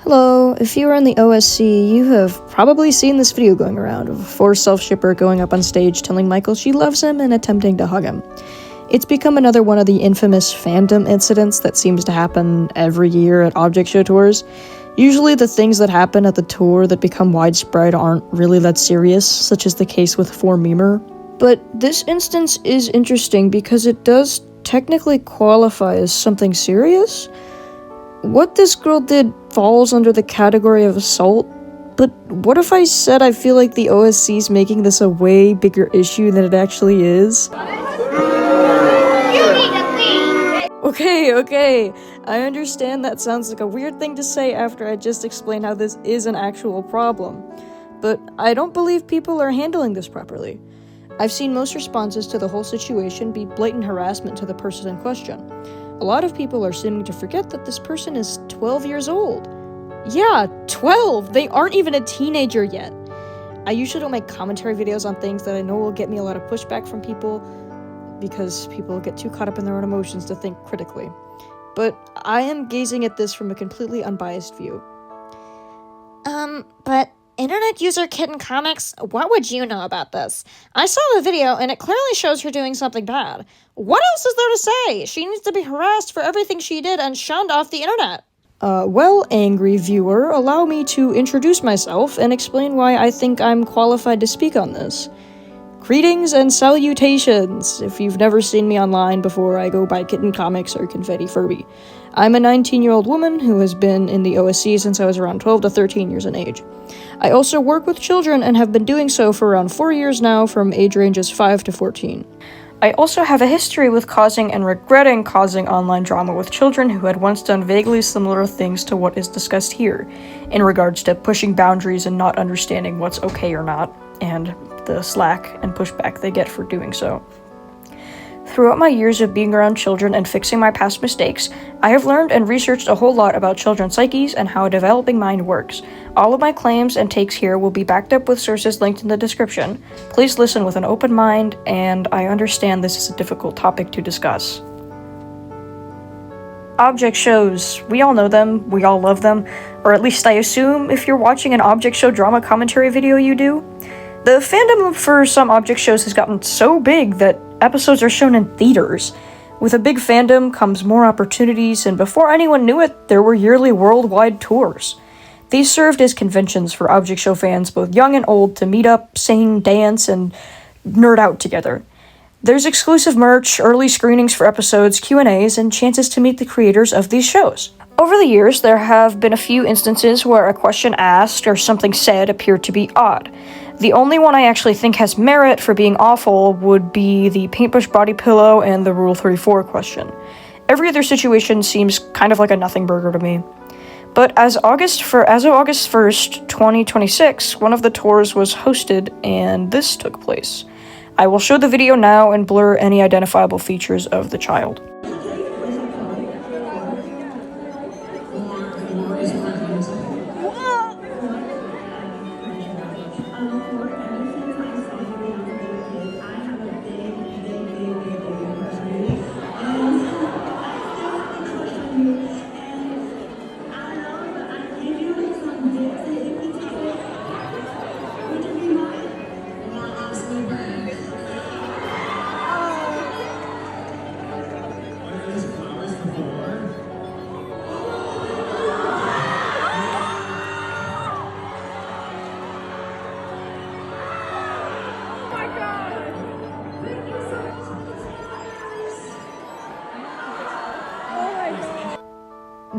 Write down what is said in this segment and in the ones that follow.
Hello, if you are in the OSC, you have probably seen this video going around of a forced self-shipper going up on stage telling Michael she loves him and attempting to hug him. It's become another one of the infamous fandom incidents that seems to happen every year at object show tours. Usually the things that happen at the tour that become widespread aren't really that serious, such as the case with 4Memer. But this instance is interesting because it does technically qualify as something serious. What this girl did falls under the category of assault, but what if I said I feel like the OSC's making this a way bigger issue than it actually is? Okay, I understand that sounds like a weird thing to say after I just explained how this is an actual problem, but I don't believe people are handling this properly. I've seen most responses to the whole situation be blatant harassment to the person in question. A lot of people are seeming to forget that this person is 12 years old. Yeah, 12! They aren't even a teenager yet. I usually don't make commentary videos on things that I know will get me a lot of pushback from people, because people get too caught up in their own emotions to think critically. But I am gazing at this from a completely unbiased view. But internet user Kitten Comics, what would you know about this? I saw the video and it clearly shows her doing something bad. What else is there to say? She needs to be harassed for everything she did and shunned off the internet. Well, angry viewer, allow me to introduce myself and explain why I think I'm qualified to speak on this. Greetings and salutations! If you've never seen me online before, I go by Kitten Comics or Confetti Furby. I'm a 19-year-old woman who has been in the OSC since I was around 12 to 13 years in age. I also work with children and have been doing so for around 4 years now, from age ranges 5 to 14. I also have a history with causing and regretting causing online drama with children who had once done vaguely similar things to what is discussed here, in regards to pushing boundaries and not understanding what's okay or not, and the slack and pushback they get for doing so. Throughout my years of being around children and fixing my past mistakes, I have learned and researched a whole lot about children's psyches and how a developing mind works. All of my claims and takes here will be backed up with sources linked in the description. Please listen with an open mind, and I understand this is a difficult topic to discuss. Object shows. We all know them, we all love them, or at least I assume if you're watching an object show drama commentary video you do. The fandom for some object shows has gotten so big that episodes are shown in theaters. With a big fandom comes more opportunities, and before anyone knew it, there were yearly worldwide tours. These served as conventions for object show fans, both young and old, to meet up, sing, dance, and nerd out together. There's exclusive merch, early screenings for episodes, Q&As, and chances to meet the creators of these shows. Over the years, there have been a few instances where a question asked or something said appeared to be odd. The only one I actually think has merit for being awful would be the paintbrush body pillow and the Rule 34 question. Every other situation seems kind of like a nothing burger to me. But as of August 1st, 2026, one of the tours was hosted, and this took place. I will show the video now and blur any identifiable features of the child.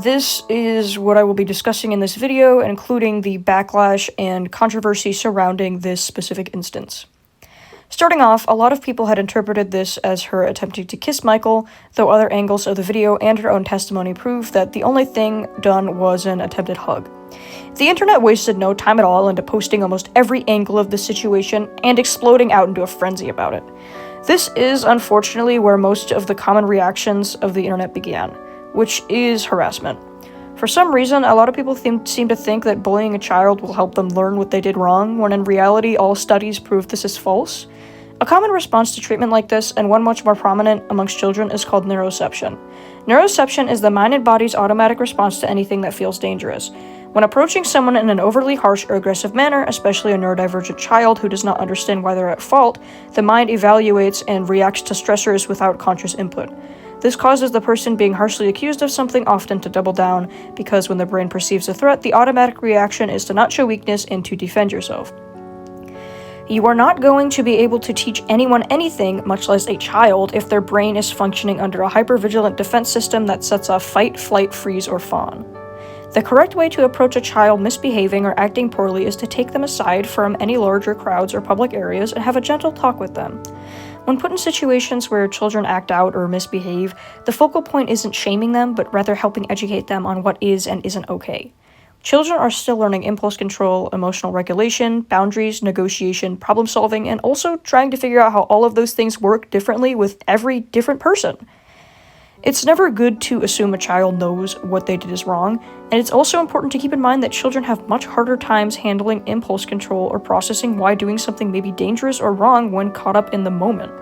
This is what I will be discussing in this video, including the backlash and controversy surrounding this specific instance. Starting off, a lot of people had interpreted this as her attempting to kiss Michael, though other angles of the video and her own testimony prove that the only thing done was an attempted hug. The internet wasted no time at all into posting almost every angle of the situation and exploding out into a frenzy about it. This is unfortunately where most of the common reactions of the internet began, which is harassment. For some reason, a lot of people seem to think that bullying a child will help them learn what they did wrong, when in reality all studies prove this is false. A common response to treatment like this, and one much more prominent amongst children, is called neuroception. Neuroception is the mind and body's automatic response to anything that feels dangerous. When approaching someone in an overly harsh or aggressive manner, especially a neurodivergent child who does not understand why they're at fault, the mind evaluates and reacts to stressors without conscious input. This causes the person being harshly accused of something often to double down, because when the brain perceives a threat, the automatic reaction is to not show weakness and to defend yourself. You are not going to be able to teach anyone anything, much less a child, if their brain is functioning under a hypervigilant defense system that sets off fight, flight, freeze, or fawn. The correct way to approach a child misbehaving or acting poorly is to take them aside from any larger crowds or public areas and have a gentle talk with them. When put in situations where children act out or misbehave, the focal point isn't shaming them, but rather helping educate them on what is and isn't okay. Children are still learning impulse control, emotional regulation, boundaries, negotiation, problem solving, and also trying to figure out how all of those things work differently with every different person. It's never good to assume a child knows what they did is wrong, and it's also important to keep in mind that children have much harder times handling impulse control or processing why doing something may be dangerous or wrong when caught up in the moment.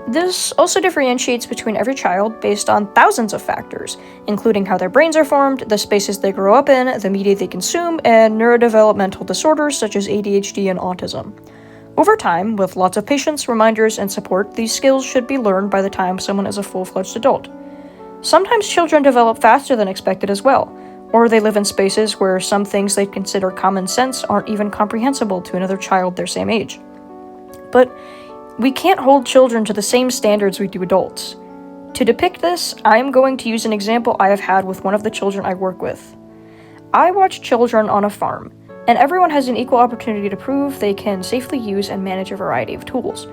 This also differentiates between every child based on thousands of factors, including how their brains are formed, the spaces they grow up in, the media they consume, and neurodevelopmental disorders such as ADHD and autism. Over time, with lots of patience, reminders, and support, these skills should be learned by the time someone is a full-fledged adult. Sometimes children develop faster than expected as well, or they live in spaces where some things they consider common sense aren't even comprehensible to another child their same age. But we can't hold children to the same standards we do adults. To depict this, I am going to use an example I have had with one of the children I work with. I watch children on a farm, and everyone has an equal opportunity to prove they can safely use and manage a variety of tools.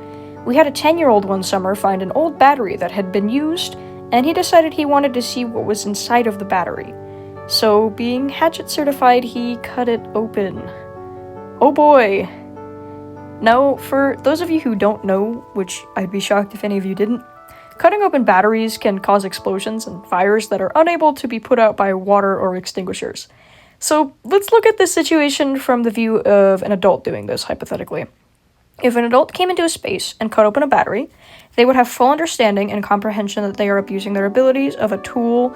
We had a 10-year-old one summer find an old battery that had been used, and he decided he wanted to see what was inside of the battery. So, being hatchet certified, he cut it open. Oh boy! Now, for those of you who don't know, which I'd be shocked if any of you didn't, cutting open batteries can cause explosions and fires that are unable to be put out by water or extinguishers. So let's look at this situation from the view of an adult doing this, hypothetically. If an adult came into a space and cut open a battery, they would have full understanding and comprehension that they are abusing their abilities of a tool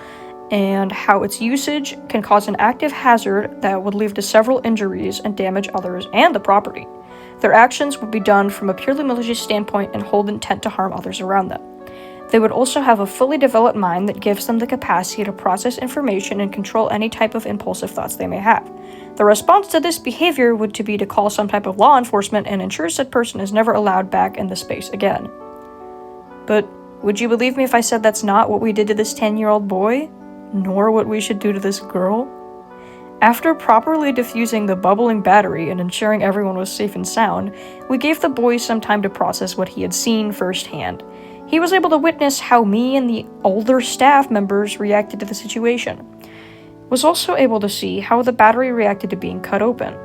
and how its usage can cause an active hazard that would lead to several injuries and damage others and the property. Their actions would be done from a purely malicious standpoint and hold intent to harm others around them. They would also have a fully developed mind that gives them the capacity to process information and control any type of impulsive thoughts they may have. The response to this behavior would be to call some type of law enforcement and ensure said person is never allowed back in the space again. But would you believe me if I said that's not what we did to this 10-year-old boy? Nor what we should do to this girl? After properly defusing the bubbling battery and ensuring everyone was safe and sound, we gave the boy some time to process what he had seen firsthand. He was able to witness how me and the older staff members reacted to the situation. Was also able to see how the battery reacted to being cut open.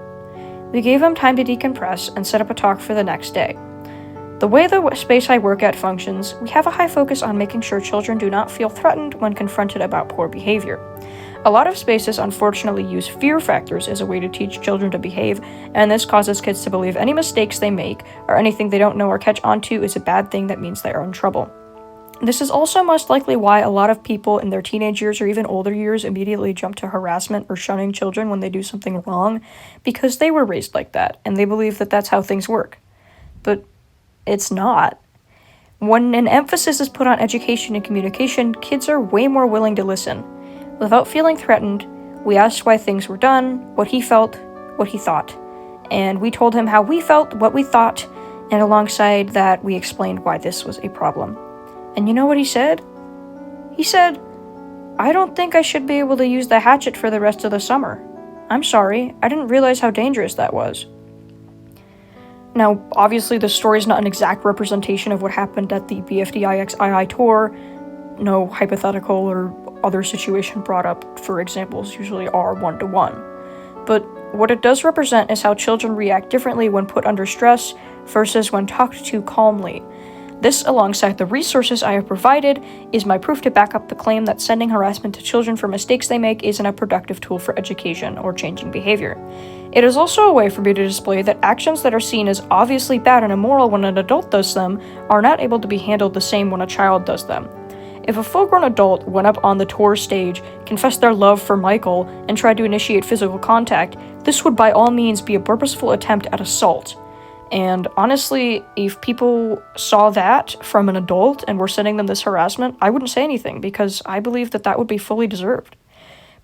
We gave him time to decompress and set up a talk for the next day. The way the space I work at functions, we have a high focus on making sure children do not feel threatened when confronted about poor behavior. A lot of spaces unfortunately use fear factors as a way to teach children to behave, and this causes kids to believe any mistakes they make or anything they don't know or catch onto is a bad thing that means they are in trouble. This is also most likely why a lot of people in their teenage years or even older years immediately jump to harassment or shunning children when they do something wrong, because they were raised like that, and they believe that that's how things work. But it's not. When an emphasis is put on education and communication, kids are way more willing to listen. Without feeling threatened, we asked why things were done, what he felt, what he thought. And we told him how we felt, what we thought, and alongside that, we explained why this was a problem. And you know what he said? He said, "I don't think I should be able to use the hatchet for the rest of the summer. I'm sorry, I didn't realize how dangerous that was." Now, obviously, this story is not an exact representation of what happened at the BFDI XII tour. No hypothetical or other situation brought up for examples usually are one-to-one. But what it does represent is how children react differently when put under stress versus when talked to calmly. This, alongside the resources I have provided, is my proof to back up the claim that sending harassment to children for mistakes they make isn't a productive tool for education or changing behavior. It is also a way for me to display that actions that are seen as obviously bad and immoral when an adult does them are not able to be handled the same when a child does them. If a full-grown adult went up on the tour stage, confessed their love for Michael, and tried to initiate physical contact, this would by all means be a purposeful attempt at assault. And honestly, if people saw that from an adult and were sending them this harassment, I wouldn't say anything, because I believe that that would be fully deserved.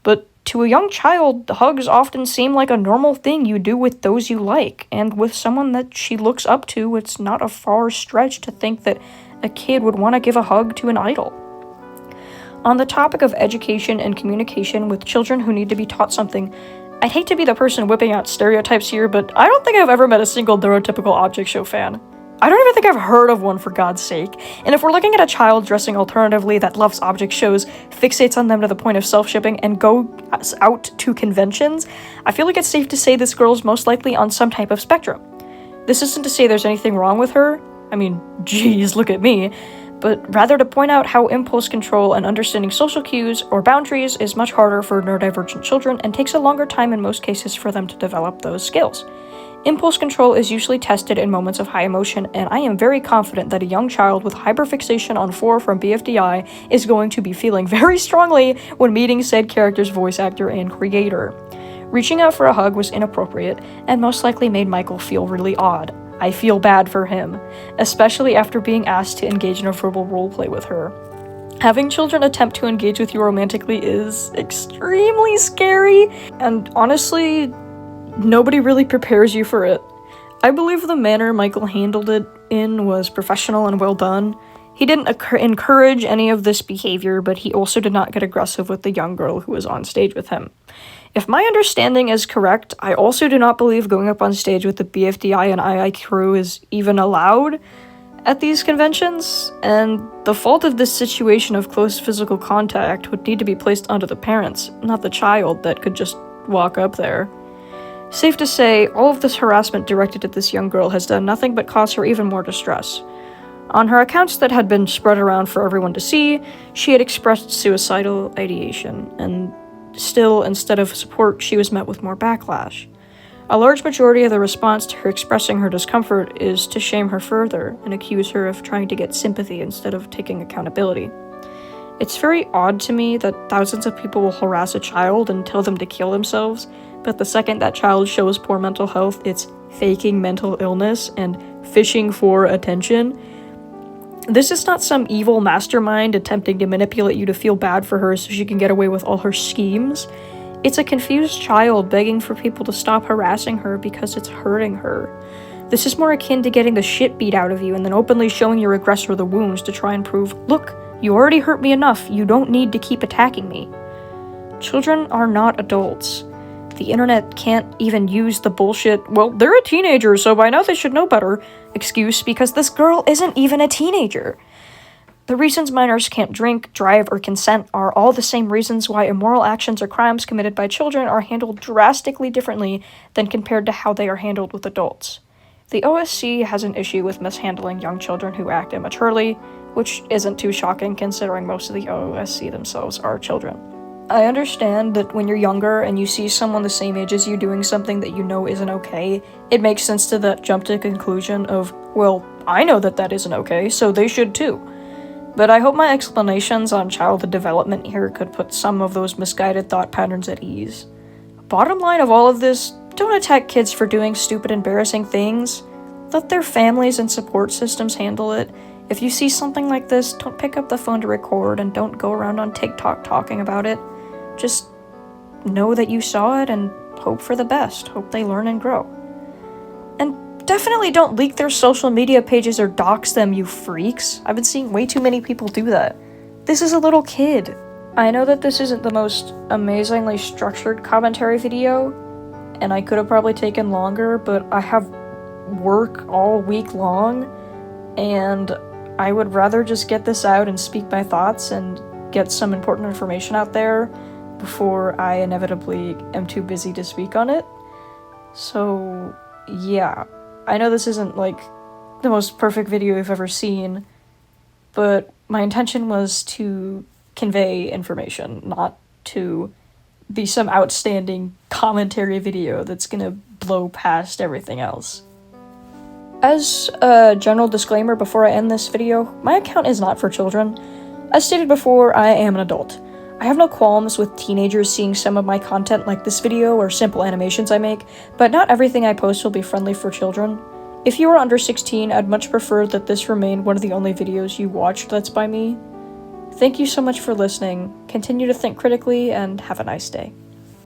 But to a young child, hugs often seem like a normal thing you do with those you like, and with someone that she looks up to, it's not a far stretch to think that a kid would want to give a hug to an idol. On the topic of education and communication with children who need to be taught something, I'd hate to be the person whipping out stereotypes here, but I don't think I've ever met a single neurotypical object show fan. I don't even think I've heard of one, for God's sake. And if we're looking at a child dressing alternatively that loves object shows, fixates on them to the point of self-shipping, and goes out to conventions, I feel like it's safe to say this girl's most likely on some type of spectrum. This isn't to say there's anything wrong with her. I mean, geez, look at me. But rather to point out how impulse control and understanding social cues or boundaries is much harder for neurodivergent children and takes a longer time in most cases for them to develop those skills. Impulse control is usually tested in moments of high emotion, and I am very confident that a young child with hyperfixation on 4 from BFDI is going to be feeling very strongly when meeting said character's voice actor and creator. Reaching out for a hug was inappropriate, and most likely made Michael feel really odd. I feel bad for him, especially after being asked to engage in a verbal roleplay with her. Having children attempt to engage with you romantically is extremely scary, and honestly, nobody really prepares you for it. I believe the manner Michael handled it in was professional and well done. He didn't encourage any of this behavior, but he also did not get aggressive with the young girl who was on stage with him. If my understanding is correct, I also do not believe going up on stage with the BFDI and II crew is even allowed at these conventions, and the fault of this situation of close physical contact would need to be placed onto the parents, not the child that could just walk up there. Safe to say, all of this harassment directed at this young girl has done nothing but cause her even more distress. On her accounts that had been spread around for everyone to see, she had expressed suicidal ideation, and still, instead of support, she was met with more backlash. A large majority of the response to her expressing her discomfort is to shame her further and accuse her of trying to get sympathy instead of taking accountability. It's very odd to me that thousands of people will harass a child and tell them to kill themselves, but the second that child shows poor mental health, it's faking mental illness and fishing for attention. This is not some evil mastermind attempting to manipulate you to feel bad for her so she can get away with all her schemes. It's a confused child begging for people to stop harassing her because it's hurting her. This is more akin to getting the shit beat out of you and then openly showing your aggressor the wounds to try and prove, look, you already hurt me enough, you don't need to keep attacking me. Children are not adults. The internet can't even use the bullshit, well, they're a teenager, so by now they should know better, excuse because this girl isn't even a teenager. The reasons minors can't drink, drive, or consent are all the same reasons why immoral actions or crimes committed by children are handled drastically differently than compared to how they are handled with adults. The OSC has an issue with mishandling young children who act immaturely, which isn't too shocking considering most of the OSC themselves are children. I understand that when you're younger and you see someone the same age as you doing something that you know isn't okay, it makes sense to that jump to conclusion of, well, I know that that isn't okay, so they should too. But I hope my explanations on childhood development here could put some of those misguided thought patterns at ease. Bottom line of all of this, don't attack kids for doing stupid, embarrassing things. Let their families and support systems handle it. If you see something like this, don't pick up the phone to record and don't go around on TikTok talking about it. Just know that you saw it and hope for the best. Hope they learn and grow. And definitely don't leak their social media pages or dox them, you freaks. I've been seeing way too many people do that. This is a little kid. I know that this isn't the most amazingly structured commentary video, and I could have probably taken longer, but I have work all week long, and I would rather just get this out and speak my thoughts and get some important information out there before I inevitably am too busy to speak on it. So, yeah. I know this isn't, like, the most perfect video you've ever seen, but my intention was to convey information, not to be some outstanding commentary video that's gonna blow past everything else. As a general disclaimer before I end this video, my account is not for children. As stated before, I am an adult. I have no qualms with teenagers seeing some of my content like this video or simple animations I make, but not everything I post will be friendly for children. If you are under 16, I'd much prefer that this remain one of the only videos you watch that's by me. Thank you so much for listening, continue to think critically, and have a nice day.